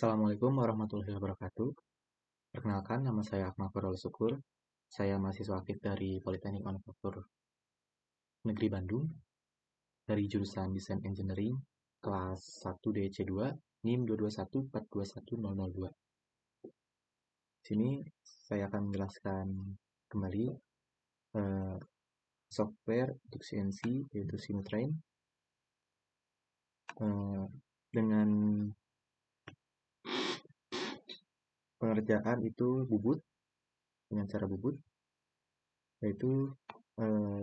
Assalamualaikum warahmatullahi wabarakatuh. Perkenalkan, nama saya Akmal Farol Syukur. Saya mahasiswa aktif dari Politeknik Manufaktur Negeri Bandung dari jurusan Desain Engineering kelas 1 DC2 NIM 221421002. Sini saya akan menjelaskan kembali software untuk CNC yaitu Sinutrain dengan pengerjaan itu bubut, dengan cara bubut, yaitu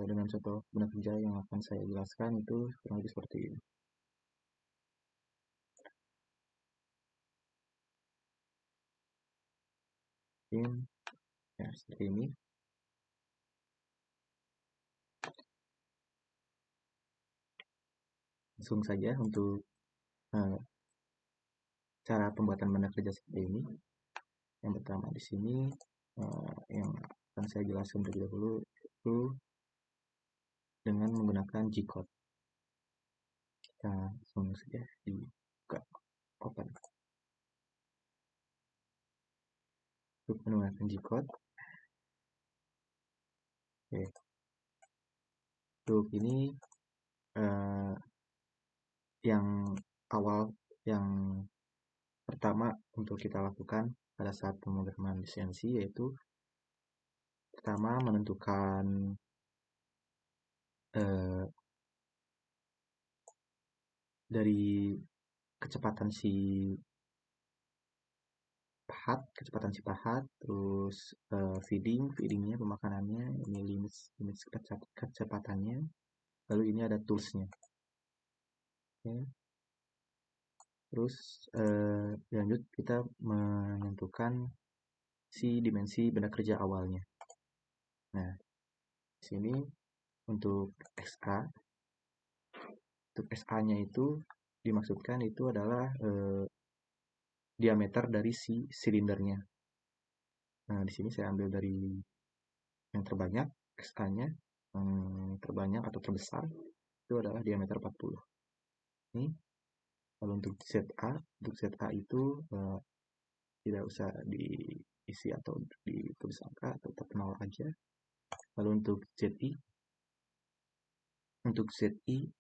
dengan contoh benda kerja yang akan saya jelaskan itu kurang lebih seperti ini. Ya, seperti ini. Langsung saja untuk cara pembuatan benda kerja seperti ini. Yang pertama di sini yang akan saya jelaskan terlebih dahulu itu dengan menggunakan G-code. Kita langsung saja dibuka open. Untuk menggunakan G-code. Oke. Untuk ini yang pertama untuk kita lakukan pada saat pemrograman CNC yaitu pertama menentukan dari kecepatan si pahat, terus feedingnya, pemakanannya, ini limit kecepatannya, lalu ini ada toolsnya. Oke. Terus lanjut kita menentukan si dimensi benda kerja awalnya. Nah, di sini untuk SA-nya itu dimaksudkan itu adalah diameter dari si silindernya. Nah, di sini saya ambil dari yang terbanyak, SA-nya terbanyak atau terbesar itu adalah diameter 40. Ini kalau untuk ZA itu tidak usah diisi atau ditulis angka, tetap 0 aja. Lalu untuk ZI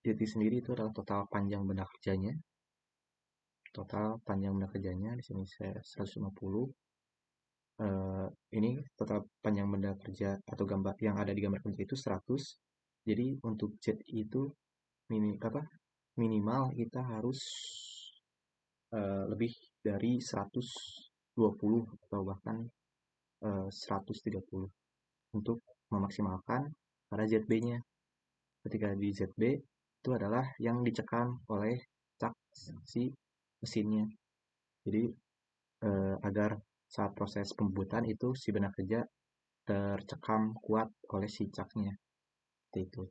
sendiri itu adalah total panjang benda kerjanya. Di sini saya 150. Ini total panjang benda kerja atau gambar yang ada di gambar kerja itu 100. Jadi untuk ZI itu minimal kita harus lebih dari 120 atau bahkan 130 untuk memaksimalkan pada ZB-nya. Ketika di ZB itu adalah yang dicekam oleh cak si mesinnya. Jadi agar saat proses pembuatan itu si benda kerja tercekam kuat oleh si caknya. Seperti itu.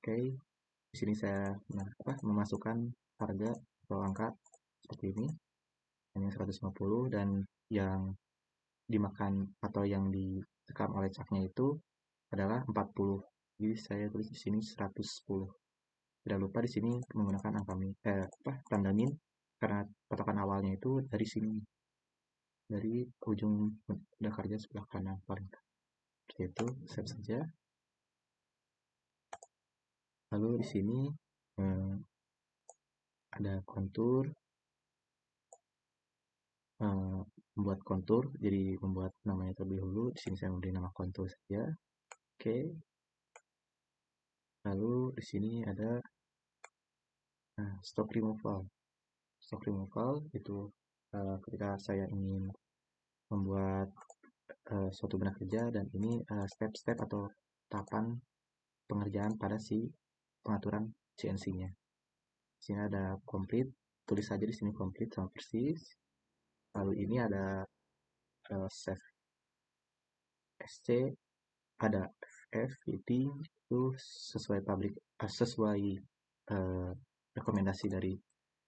Oke, di sini saya memasukkan harga atau angka seperti ini. Yang 150 dan yang dimakan atau yang dicekam oleh caknya itu adalah 40. Jadi saya tulis di sini 110. Tidak lupa di sini menggunakan angka tanda min karena patokan awalnya itu dari sini, dari ujung benda kerja sebelah kanan paling. Seperti itu, save saja. Lalu di sini ada kontur, membuat kontur, jadi membuat namanya terlebih dahulu. Di sini saya memberi nama kontur saja. Oke. Lalu di sini ada stock removal. Stock removal itu ketika saya ingin membuat suatu benda kerja dan ini step-step atau tahapan pengerjaan pada si pengaturan CNC-nya. Di sini ada complete, tulis saja di sini complete sama persis. Lalu ini ada save SC, ada FF fitting itu sesuai rekomendasi dari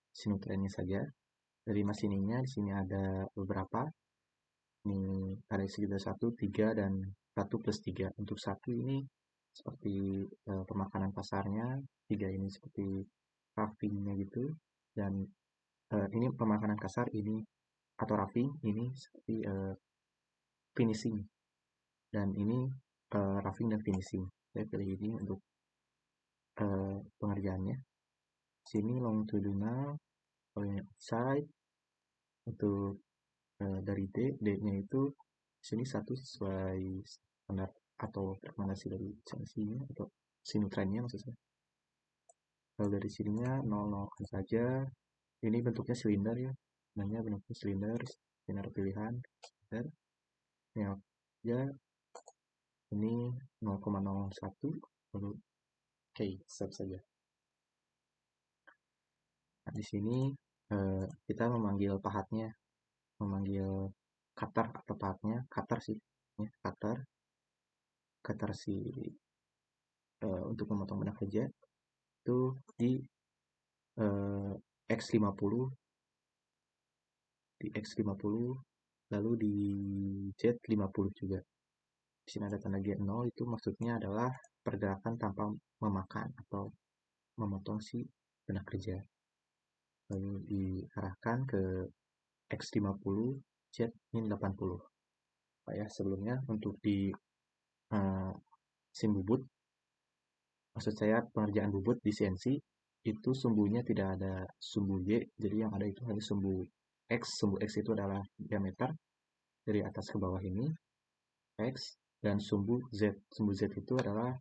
Sinutrain-nya saja. Dari machiningnya di sini ada beberapa. Ini ada sekitar 1, 3 dan 1 plus 3. Untuk 1 ini seperti pemakanan pasarnya, 3 ini seperti carvingnya gitu, dan ini pemakanan kasar, ini atau roughing, ini seperti finishing, dan ini roughing dan finishing. Saya pilih ini untuk pengerjaannya. Sini longitudinal, kalau ini outside. Untuk dari D-nya itu sini 1 sesuai standar atau rekomendasi dari CNC-nya atau sinutrennya maksud saya. Kalau dari sininya 00 saja. Ini bentuknya silinder ya, namanya bentuknya silinder pilihan silinder. Ya, ini 0,01 lalu oke, save saja. Nah, di sini kita memanggil pahatnya, memanggil cutter atau pahatnya, cutter sih, ya, cutter si untuk memotong benang kerja itu di X50, lalu di Z50 juga. Di sini ada tanda G0, itu maksudnya adalah pergerakan tanpa memakan atau memotong si benang kerja. Lalu diarahkan ke X50, Z-80. Pak ya, sebelumnya untuk di sim bubut, maksud saya pengerjaan bubut di CNC itu sumbunya tidak ada sumbu Y, jadi yang ada itu hanya sumbu X. Sumbu X itu adalah diameter dari atas ke bawah ini X, dan sumbu Z. Sumbu Z itu adalah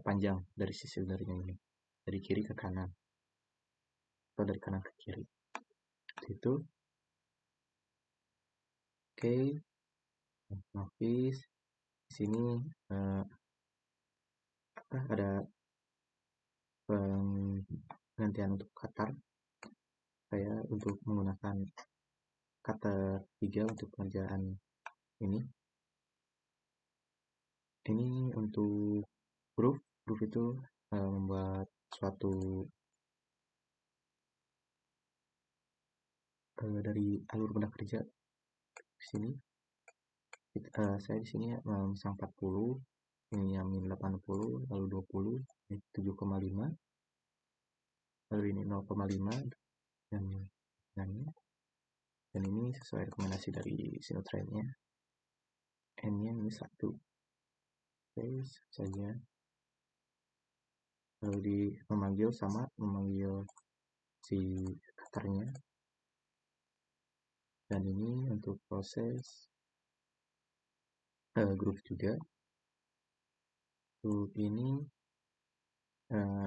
panjang dari sisi silindernya ini, dari kiri ke kanan atau dari kanan ke kiri. Itu oke. Novis di sini ada penggantian untuk cutter. Saya untuk menggunakan cutter 3 untuk pengerjaan ini. Ini untuk groove itu membuat suatu dari alur benang kerja di sini. Saya di sini memasang 40, ini yang min 80, lalu 20, ini 7,5, lalu ini 0,5 dan ini sesuai rekomendasi dari sinutrennya. N-nya ini 1. Oke, saja. Lalu memanggil si cutternya. Dan ini untuk proses groove juga. Groove ini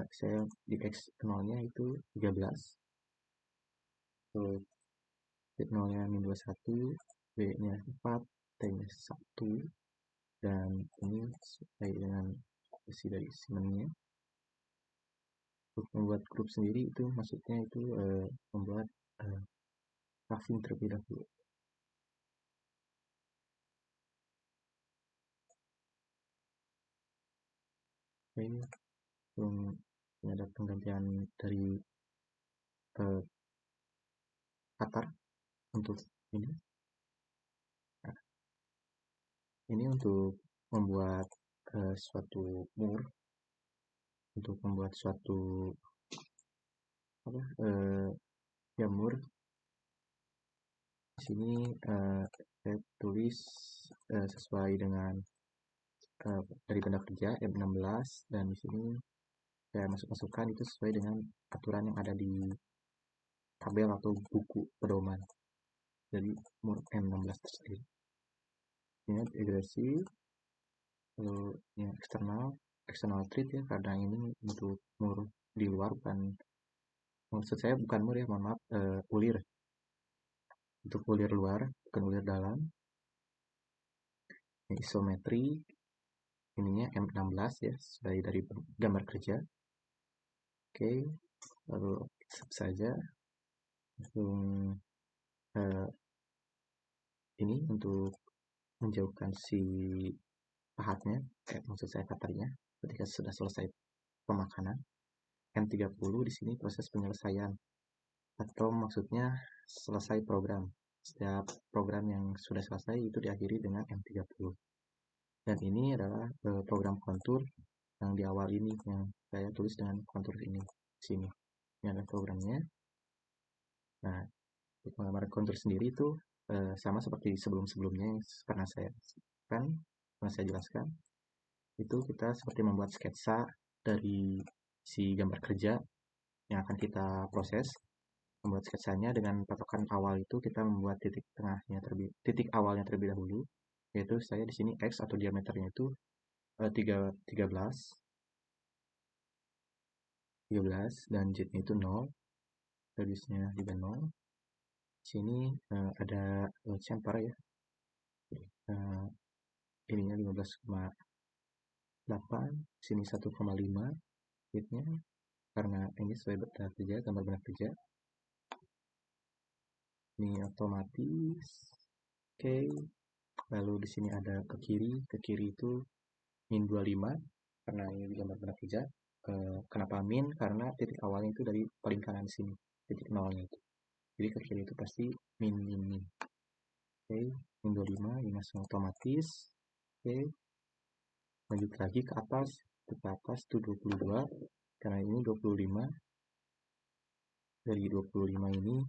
saya di X0-nya itu 13. Untuk Z0-nya min 21, B-nya 4, T-nya 1, dan ini sesuai dengan isi dari semennya. Untuk membuat grup sendiri itu maksudnya itu membuat roughing terlebih dahulu. Ini ada penggantian dari cutter untuk ini. Nah, ini untuk membuat suatu mur, untuk membuat suatu mur. Di sini saya tulis sesuai dengan dari benda kerja M16, dan di sini saya masukkan itu sesuai dengan aturan yang ada di tabel atau buku pedoman dari mur M16 tersebut. Ini agresi, lalu yang external treat ya, karena ini untuk mur di luar, bukan, maksud saya bukan mur ya, mohon maaf, ulir. Untuk ulir luar, bukan ulir dalam. Ini isometri, ininya M16 ya, sesuai dari gambar kerja. Oke, lalu saja ini untuk menjauhkan si pahatnya, maksud saya cutternya, ketika sudah selesai pemakanan. M30 di sini proses penyelesaian, atau maksudnya selesai program. Setiap program yang sudah selesai itu diakhiri dengan M30. Dan ini adalah program kontur yang di awal ini, yang saya tulis dengan kontur ini. Sini. Ini adalah programnya. Nah, untuk menggambar kontur sendiri itu sama seperti sebelum-sebelumnya yang kan, pernah saya jelaskan. Itu kita seperti membuat sketsa dari si gambar kerja yang akan kita proses. Membuat sketsanya dengan patokan awal itu kita membuat titik awalnya terlebih dahulu, yaitu saya di sini x atau diameternya itu 13 dan z-nya itu 0, radiusnya juga 0. Sini ada chamfer ya. Uh, ininya 15,8, sini 1,5 widthnya karena ini sesuai gambar benar kerja. Ini otomatis. Oke. Lalu di sini ada ke kiri itu min 25 karena ini gambar benar kerja. Kenapa min? Karena titik awalnya itu dari paling kanan sini, titik nolnya itu. Jadi ke kiri itu pasti min. Oke, min 25 ini langsung otomatis. Oke, lanjut lagi ke atas itu 22 karena ini 25. Dari 25 ini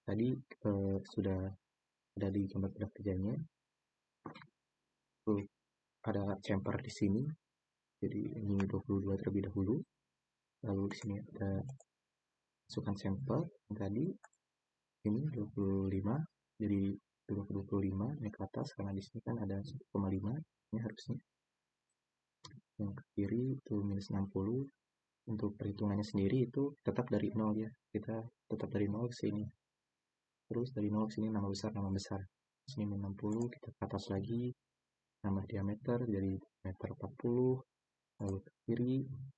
tadi sudah ada di gambar benar kerjanya. Ada chamfer di sini. Jadi ini 22 terlebih dahulu. Lalu di sini ada masukkan sampel yang tadi. Ini 25. Jadi 25 naik ke atas karena di sini kan ada 1,5. Ini harusnya. Yang ke kiri itu minus 60. Untuk perhitungannya sendiri itu tetap dari 0 ya. Kita tetap dari 0 ke sini. Terus dari 0 ke sini nama besar. Sini minus 60, kita ke atas lagi. Nambah diameter jadi meter 40. Lalu ke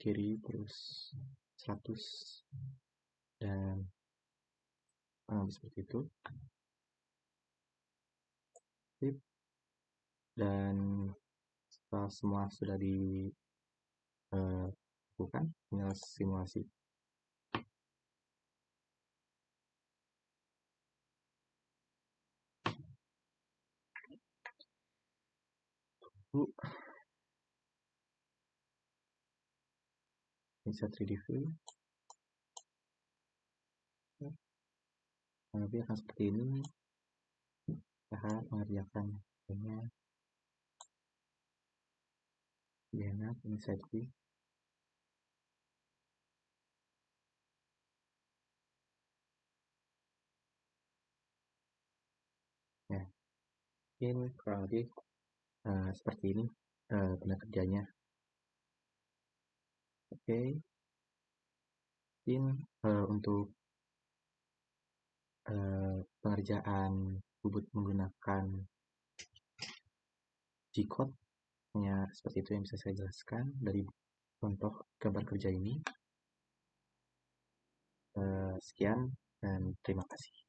kiri terus 100 dan seperti itu. Dan setelah semua sudah dilakukan, tinggal simulasi. Bisa 3D view. Nanti akan seperti ini. Kita mengerjakan ini. Enak, ini side view. Ya, mungkin kurang lebih seperti ini benar kerjanya. Oke, mungkin untuk pengerjaan bubut menggunakan G-code hanya seperti itu yang bisa saya jelaskan dari contoh gambar kerja ini. Sekian dan terima kasih.